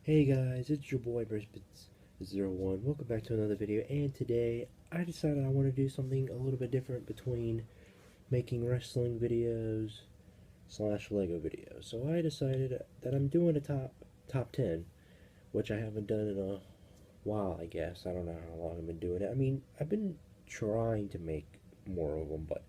Hey guys, it's your boy Brisbane01. Welcome back to another video, and today I decided I want to do something a little bit different between making wrestling videos slash Lego videos. So I decided that I'm doing a top 10, which I haven't done in a while, I guess. I don't know how long I've been doing it. I mean, I've been trying to make more of them, but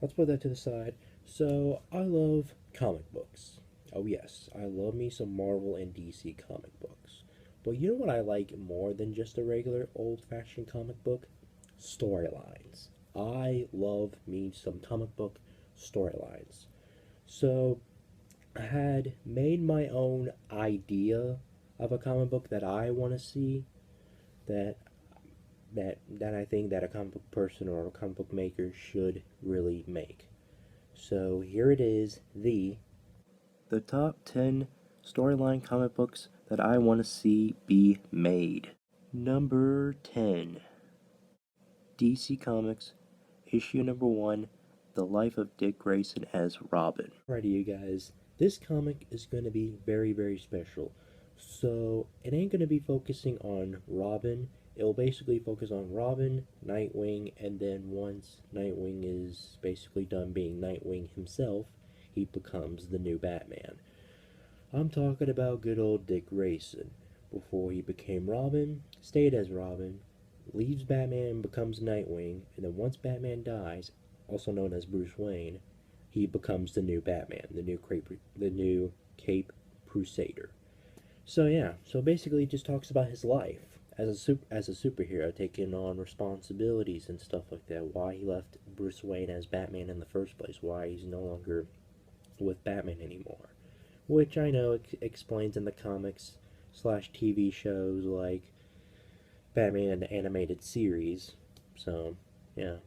let's put that to the side. So I love comic books. Oh yes, I love me some Marvel and DC comic books. But you know what I like more than just a regular old-fashioned comic book? Storylines. I love me some comic book storylines. So I had made my own idea of a comic book that I want to see, that that I think that a comic book person or a comic book maker should really make. So here it is, the top 10 storyline comic books that I want to see be made. Number 10, DC Comics, issue number 1, The Life of Dick Grayson as Robin. Alrighty, you guys, this comic is going to be very, very special. So, it ain't going to be focusing on Robin. It'll basically focus on Robin, Nightwing, and then once Nightwing is basically done being Nightwing himself, he becomes the new Batman. I'm talking about good old Dick Grayson. Before he became Robin, stayed as Robin, leaves Batman and becomes Nightwing, and then once Batman dies, also known as Bruce Wayne, he becomes the new Batman, the new Cape Crusader. So yeah, so basically it just talks about his life as a superhero, taking on responsibilities and stuff like that. Why he left Bruce Wayne as Batman in the first place. Why he's no longer with Batman anymore, which I know explains in the comics slash TV shows like Batman the animated series. So yeah,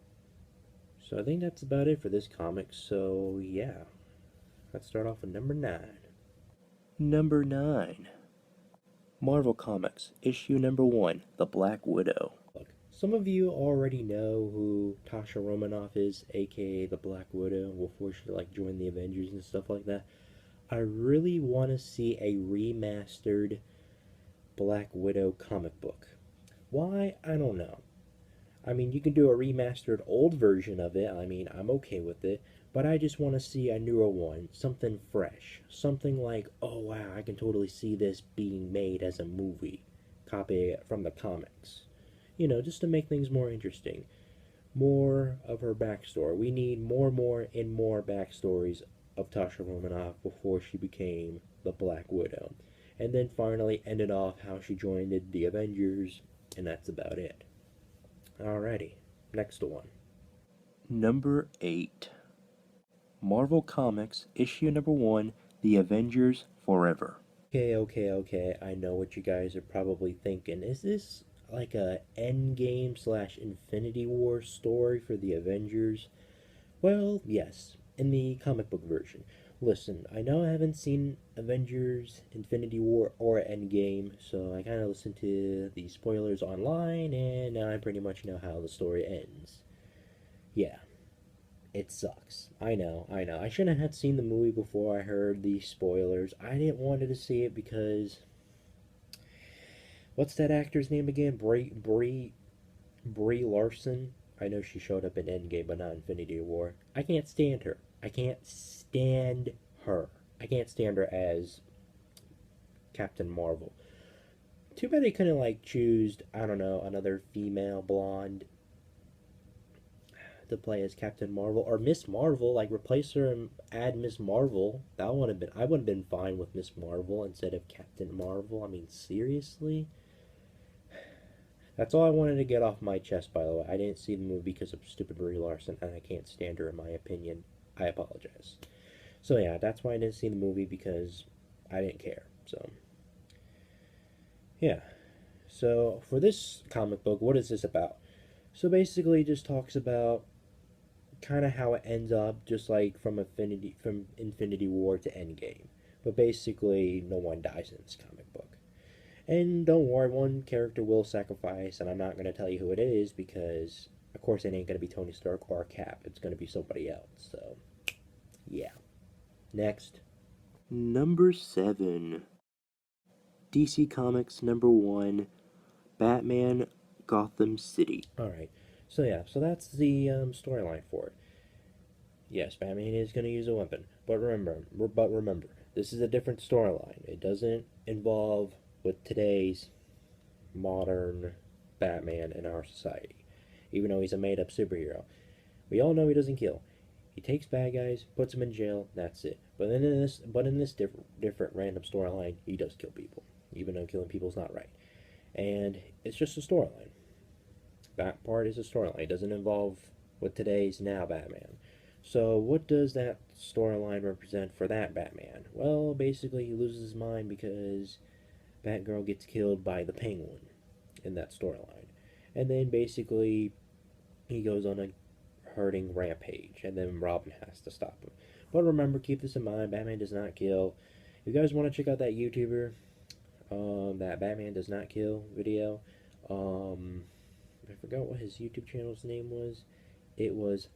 so I think that's about it for this comic. So yeah, let's start off with number 9. Number 9, Marvel Comics, issue number 1, The Black Widow. Look, some of you already know who Tasha Romanoff is, aka the Black Widow, before she joined the Avengers and stuff like that. I really want to see a remastered Black Widow comic book. Why? I don't know. I mean, you can do a remastered old version of it. I mean, I'm okay with it. But I just want to see a newer one, something fresh. Something like, oh wow, I can totally see this being made as a movie. Copy it from the comics. You know, just to make things more interesting. More of her backstory. We need more, and more backstories of Tasha Romanoff before she became the Black Widow. And then finally ended off how she joined the Avengers, and that's about it. Alrighty, next one. Number 8, Marvel Comics, issue number 1, The Avengers Forever. Okay, I know what you guys are probably thinking. Is this like a Endgame slash Infinity War story for the Avengers? Well, yes, in the comic book version. Listen, I know I haven't seen Avengers, Infinity War, or Endgame, so I kind of listened to the spoilers online, and now I pretty much know how the story ends. Yeah, it sucks. I know. I shouldn't have seen the movie before I heard the spoilers. I didn't want to see it because what's that actor's name again? Brie Larson. I know she showed up in Endgame, but not Infinity War. I can't stand her. I can't stand her. I can't stand her as Captain Marvel. Too bad they couldn't choose, I don't know, another female blonde to play as Captain Marvel or Miss Marvel. Like replace her and add Miss Marvel. That would have been I would have been fine with Miss Marvel instead of Captain Marvel. I mean, seriously. That's all I wanted to get off my chest. By the way, I didn't see the movie because of stupid Brie Larson, and I can't stand her. In my opinion, I apologize. So yeah, that's why I didn't see the movie because I didn't care. So yeah. So for this comic book, what is this about? So basically, it just talks about kind of how it ends up, just like from Infinity War to Endgame. But basically, no one dies in this comic book. And don't worry, one character will sacrifice, and I'm not going to tell you who it is because, of course, it ain't going to be Tony Stark or Cap. It's going to be somebody else. So, yeah. Next. Number 7, DC Comics #1, Batman Gotham City. Alright, so that's the storyline for it. Yes, Batman is going to use a weapon, but remember, this is a different storyline. It doesn't involve with today's modern Batman in our society, even though he's a made-up superhero. We all know he doesn't kill. He takes bad guys, puts them in jail. That's it. But in this different random storyline, he does kill people, even though killing people is not right. And it's just a storyline. That part is a storyline. It doesn't involve with today's now Batman. So what does that storyline represent for that Batman? Well, basically he loses his mind because Batgirl gets killed by the Penguin in that storyline. And then basically he goes on a hurting rampage, and then Robin has to stop him. But remember, keep this in mind, Batman does not kill. If you guys want to check out that YouTuber, that Batman does not kill video, I forgot what his YouTube channel's name was. It was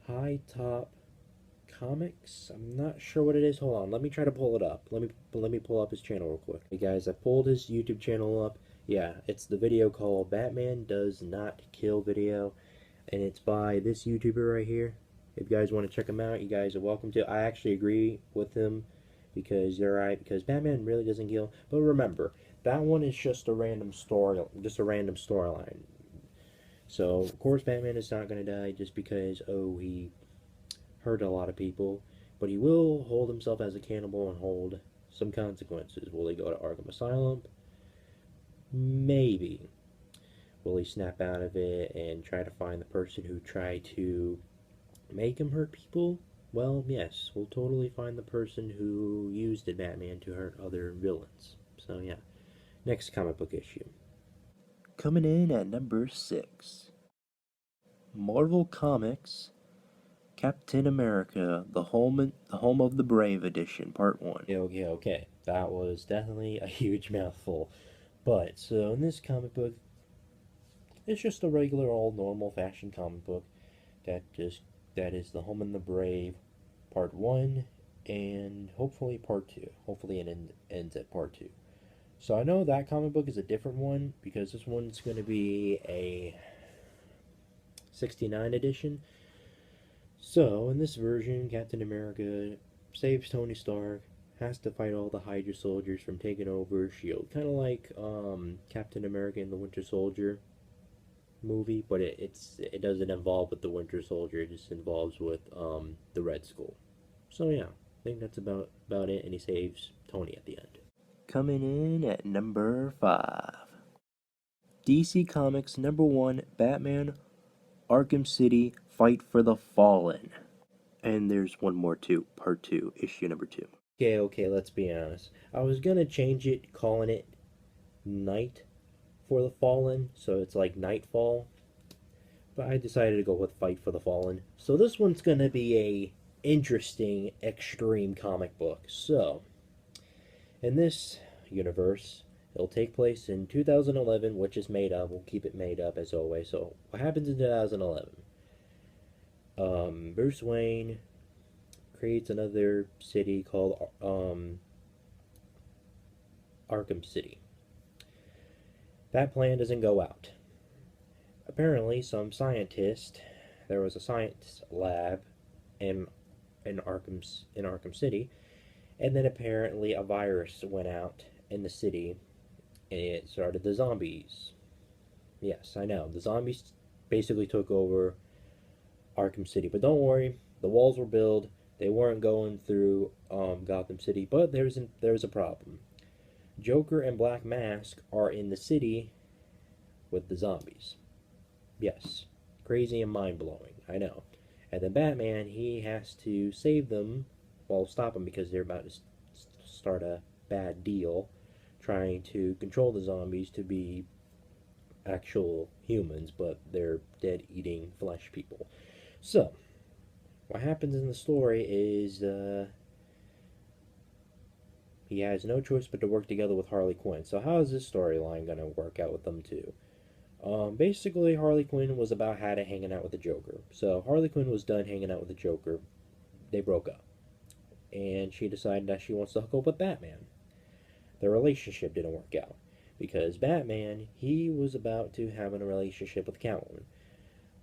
High Top Comics. I'm not sure what it is. Hold on, let me try to pull it up. Let me pull up his channel real quick. Hey guys, I pulled his YouTube channel up. Yeah, it's the video called Batman Does Not Kill video, and it's by this YouTuber right here. If you guys want to check him out, you guys are welcome to. I actually agree with him because you're right, because Batman really doesn't kill. But remember, that one is just a random storyline. So of course Batman is not going to die just because he hurt a lot of people, but he will hold himself as a cannibal and hold some consequences. Will he go to Arkham Asylum? Maybe. Will he snap out of it and try to find the person who tried to make him hurt people? Well, yes, we'll totally find the person who used the Batman to hurt other villains. So yeah, next comic book issue. Coming in at number 6, Marvel Comics, Captain America: The Home of the Brave Edition, Part 1. Okay. That was definitely a huge mouthful. But so in this comic book, it's just a regular old normal fashion comic book that is The Home of the Brave, Part 1, and hopefully Part 2. Hopefully it ends at Part 2. So I know that comic book is a different one because this one's going to be a 69 edition. So in this version, Captain America saves Tony Stark, has to fight all the Hydra soldiers from taking over S.H.I.E.L.D. Kind of like Captain America and the Winter Soldier movie, but it doesn't involve with the Winter Soldier. It just involves with the Red Skull. So yeah, I think that's about it, and he saves Tony at the end. Coming in at number 5, DC Comics #1, Batman Arkham City: Fight for the Fallen. And there's one more too, Part 2, issue number 2. Okay, let's be honest. I was gonna change it, calling it Night for the Fallen, so it's like Nightfall, but I decided to go with Fight for the Fallen. So this one's gonna be a interesting extreme comic book. So in this universe, it'll take place in 2011, which is made up. We'll keep it made up as always. So what happens in 2011? Bruce Wayne creates another city called Arkham City. That plan doesn't go out. Apparently, there was a science lab in Arkham City, and then apparently a virus went out in the city, and it started the zombies. Yes, I know, the zombies basically took over Arkham City, but don't worry, the walls were built. They weren't going through Gotham City, but there's a problem. Joker and Black Mask are in the city with the zombies. Yes, crazy and mind-blowing, I know. And then Batman, he has to save them, well, stop them because they're about to start a bad deal, trying to control the zombies to be actual humans, but they're dead-eating flesh people. So, what happens in the story is he has no choice but to work together with Harley Quinn. So how is this storyline going to work out with them two? Basically, Harley Quinn was about hanging out with the Joker. So Harley Quinn was done hanging out with the Joker. They broke up. And she decided that she wants to hook up with Batman. their relationship didn't work out. Because Batman, he was about to have a relationship with Catwoman,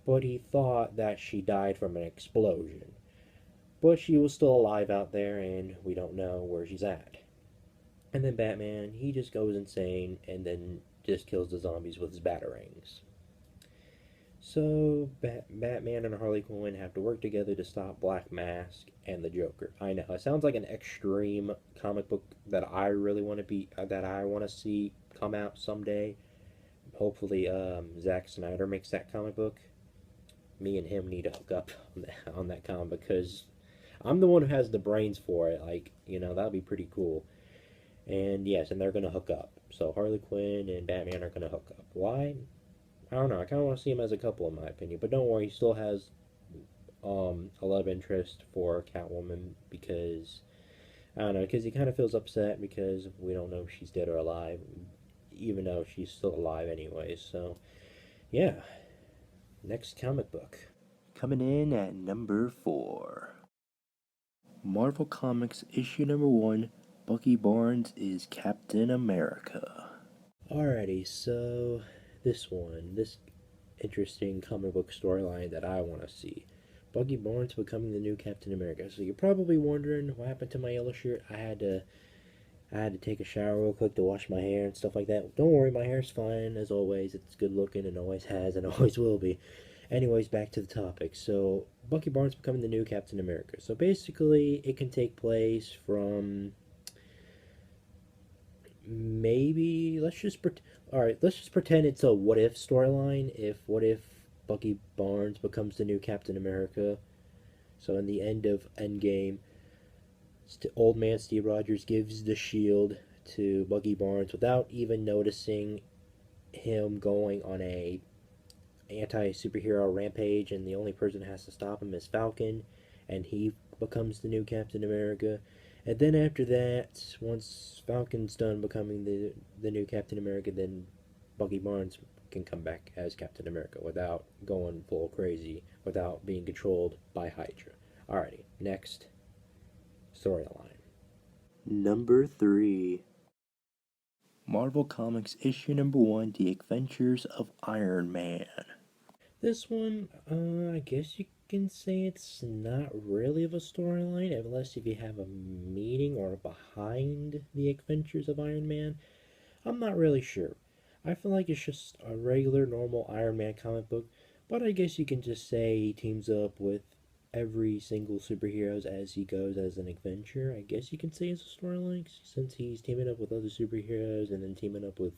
but he thought that she died from an explosion. But she was still alive out there, and we don't know where she's at. And then Batman, he just goes insane and then just kills the zombies with his batarangs. So Batman and Harley Quinn have to work together to stop Black Mask and the Joker. I know it sounds like an extreme comic book that I really want to see come out someday. Hopefully, Zack Snyder makes that comic book. Me and him need to hook up on that comic because I'm the one who has the brains for it. Like, that'd be pretty cool. And yes, and they're gonna hook up. So Harley Quinn and Batman are gonna hook up. Why? I don't know. I kind of want to see him as a couple, in my opinion. But don't worry, he still has a love interest for Catwoman because I don't know, because he kind of feels upset because we don't know if she's dead or alive, even though she's still alive anyway. So yeah, next comic book coming in at number 4. Marvel Comics issue number 1. Bucky Barnes is Captain America. Alrighty, so this interesting comic book storyline that I want to see. Bucky Barnes becoming the new Captain America. So you're probably wondering what happened to my yellow shirt. I had to take a shower real quick to wash my hair and stuff like that. Don't worry, my hair's fine as always. It's good looking and always has and always will be. Anyways, back to the topic. So Bucky Barnes becoming the new Captain America. So basically, it can take place from maybe let's just pretend it's a what if storyline. What if Bucky Barnes becomes the new Captain America? So in the end of Endgame, old man Steve Rogers gives the shield to Bucky Barnes without even noticing him going on a anti-superhero rampage, and the only person that has to stop him is Falcon, and he becomes the new Captain America. And then after that, once Falcon's done becoming the new Captain America, then Bucky Barnes can come back as Captain America without going full crazy, without being controlled by Hydra. Alrighty, next storyline. Number 3. Marvel Comics issue number 1, The Adventures of Iron Man. This one, I guess you can say it's not really of a storyline, unless if you have a meaning or behind the adventures of Iron Man. I'm not really sure. I feel like it's just a regular, normal Iron Man comic book, but I guess you can just say he teams up with every single superheroes as he goes as an adventure. I guess you can say it's a storyline since he's teaming up with other superheroes and then teaming up with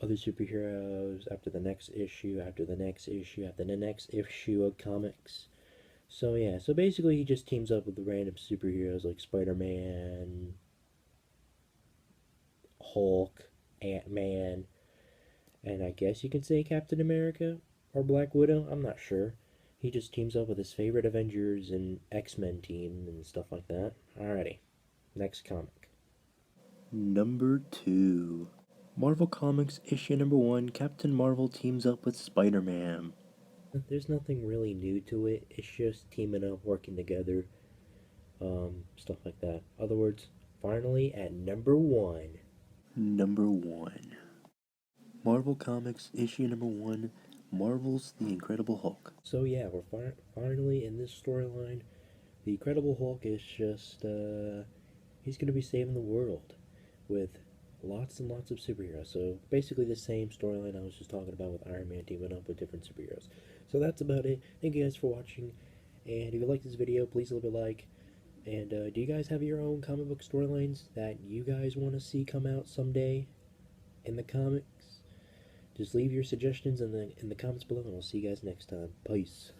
other superheroes after the next issue, after the next issue, after the next issue of comics. So yeah, so basically he just teams up with the random superheroes like Spider-Man, Hulk, Ant-Man, and I guess you can say Captain America or Black Widow, I'm not sure. He just teams up with his favorite Avengers and X-Men team and stuff like that. Alrighty, next comic. Number 2. Marvel Comics issue number 1, Captain Marvel teams up with Spider-Man. There's nothing really new to it. It's just teaming up, working together, stuff like that. Other words, finally at number 1. Number 1. Marvel Comics issue number 1, Marvel's The Incredible Hulk. So yeah, we're finally in this storyline. The Incredible Hulk is just, he's gonna be saving the world with lots and lots of superheroes. So basically the same storyline I was just talking about with Iron Man teaming up with different superheroes. So that's about it. Thank you guys for watching. And if you like this video, please leave a like. And do you guys have your own comic book storylines that you guys want to see come out someday in the comics? Just leave your suggestions in the comments below, and I'll see you guys next time. Peace.